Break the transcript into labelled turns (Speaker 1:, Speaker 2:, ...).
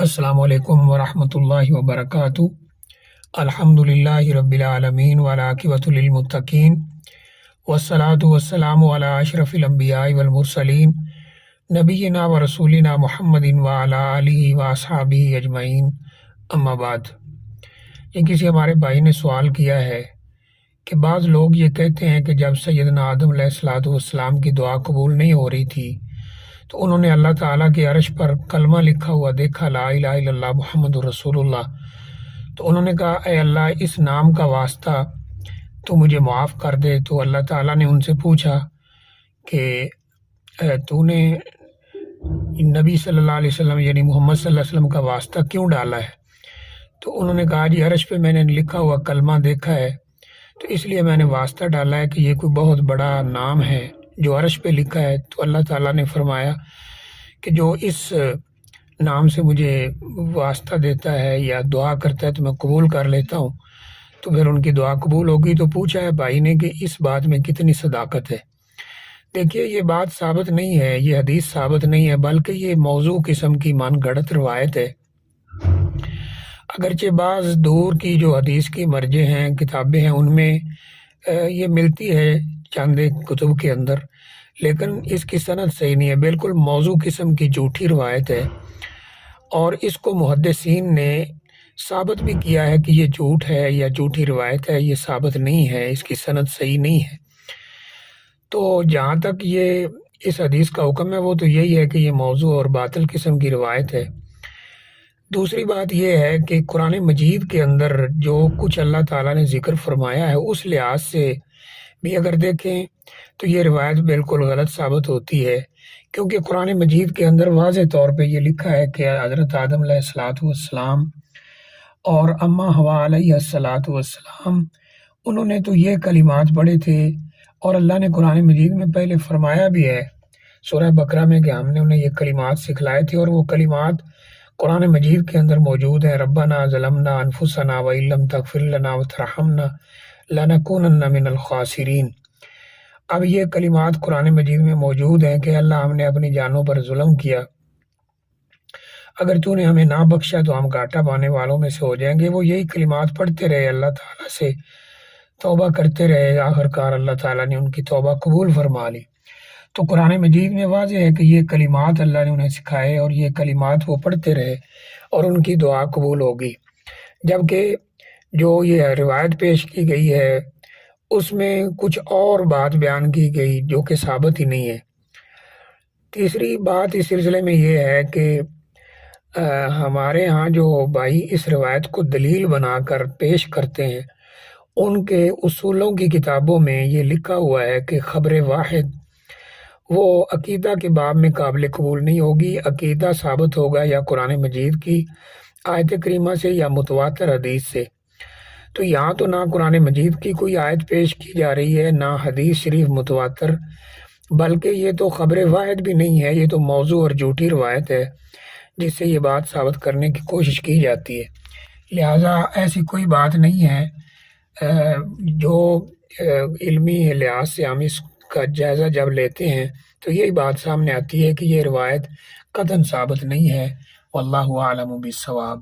Speaker 1: السلام علیکم ورحمۃ اللہ وبرکاتہ۔ الحمدللہ رب العالمین والعاقبۃ للمتقین والصلاۃ والسلام علی اشرف الانبیاء والمرسلین نبینا و رسولنا محمد وعلی آلہ واصحابہ اجمعین، اما بعد۔ یہ کسی ہمارے بھائی نے سوال کیا ہے کہ بعض لوگ یہ کہتے ہیں کہ جب سیدنا آدم علیہ الصلوۃ والسلام کی دعا قبول نہیں ہو رہی تھی تو انہوں نے اللہ تعالیٰ کے عرش پر کلمہ لکھا ہوا دیکھا، لا الہ الا اللہ محمد رسول اللہ، تو انہوں نے کہا اے اللہ اس نام کا واسطہ تو مجھے معاف کر دے۔ تو اللہ تعالیٰ نے ان سے پوچھا کہ تو نے نبی صلی اللہ علیہ وسلم یعنی محمد صلی اللہ علیہ وسلم کا واسطہ کیوں ڈالا ہے؟ تو انہوں نے کہا جی عرش پہ میں نے لکھا ہوا کلمہ دیکھا ہے تو اس لیے میں نے واسطہ ڈالا ہے کہ یہ کوئی بہت بڑا نام ہے جو عرش پہ لکھا ہے۔ تو اللہ تعالیٰ نے فرمایا کہ جو اس نام سے مجھے واسطہ دیتا ہے یا دعا کرتا ہے تو میں قبول کر لیتا ہوں۔ تو پھر ان کی دعا قبول ہوگی۔ تو پوچھا ہے بھائی نے کہ اس بات میں کتنی صداقت ہے؟ دیکھیے یہ بات ثابت نہیں ہے، یہ حدیث ثابت نہیں ہے، بلکہ یہ موضوع قسم کی من گھڑت روایت ہے۔ اگرچہ بعض دور کی جو حدیث کی مرجع ہیں، کتابیں ہیں، ان میں یہ ملتی ہے چند ایک کتب کے اندر، لیکن اس کی سند صحیح نہیں ہے، بالکل موضوع قسم کی جھوٹی روایت ہے، اور اس کو محدثین نے ثابت بھی کیا ہے کہ یہ جھوٹ ہے یا جھوٹی روایت ہے، یہ ثابت نہیں ہے، اس کی سند صحیح نہیں ہے۔ تو جہاں تک یہ اس حدیث کا حکم ہے وہ تو یہی ہے کہ یہ موضوع اور باطل قسم کی روایت ہے۔ دوسری بات یہ ہے کہ قرآن مجید کے اندر جو کچھ اللہ تعالیٰ نے ذکر فرمایا ہے اس لحاظ سے بھی اگر دیکھیں تو یہ روایت بالکل غلط ثابت ہوتی ہے، کیونکہ قرآن مجید کے اندر واضح طور پہ یہ لکھا ہے کہ حضرت آدم علیہ الصلوۃ والسلام اور اماں حوا علیہ الصلوۃ والسلام انہوں نے تو یہ کلمات پڑھے تھے، اور اللہ نے قرآن مجید میں پہلے فرمایا بھی ہے سورہ بقرہ میں کہ ہم نے انہیں یہ کلمات سکھلائے تھے، اور وہ کلمات قرآن مجید کے اندر موجود ہیں۔ ربنا ظلمنا انفسنا وان لم تغفر لنا وترحمنا لنکونن من الخاسرین۔ اب یہ کلمات قرآن مجید میں موجود ہیں کہ اللہ ہم نے اپنی جانوں پر ظلم کیا، اگر تو نے ہمیں نہ بخشا تو ہم گھاٹا پانے والوں میں سے ہو جائیں گے۔ وہ یہی کلمات پڑھتے رہے، اللہ تعالیٰ سے توبہ کرتے رہے، آخر کار اللہ تعالیٰ نے ان کی توبہ قبول فرما لی۔ تو قرآن مجید میں واضح ہے کہ یہ کلمات اللہ نے انہیں سکھائے اور یہ کلمات وہ پڑھتے رہے اور ان کی دعا قبول ہوگی، جبکہ جو یہ روایت پیش کی گئی ہے اس میں کچھ اور بات بیان کی گئی جو کہ ثابت ہی نہیں ہے۔ تیسری بات اس سلسلے میں یہ ہے کہ ہمارے ہاں جو بھائی اس روایت کو دلیل بنا کر پیش کرتے ہیں ان کے اصولوں کی کتابوں میں یہ لکھا ہوا ہے کہ خبر واحد وہ عقیدہ کے باب میں قابل قبول نہیں ہوگی، عقیدہ ثابت ہوگا یا قرآن مجید کی آیت کریمہ سے یا متواتر حدیث سے۔ تو یہاں تو نہ قرآن مجید کی کوئی آیت پیش کی جا رہی ہے نہ حدیث شریف متواتر، بلکہ یہ تو خبر واحد بھی نہیں ہے، یہ تو موضوع اور جھوٹی روایت ہے جس سے یہ بات ثابت کرنے کی کوشش کی جاتی ہے۔ لہٰذا ایسی کوئی بات نہیں ہے۔ جو علمی لحاظ سے ہم اس کا جائزہ جب لیتے ہیں تو یہی بات سامنے آتی ہے کہ یہ روایت قطعاً ثابت نہیں ہے، واللہ اعلم بالصواب۔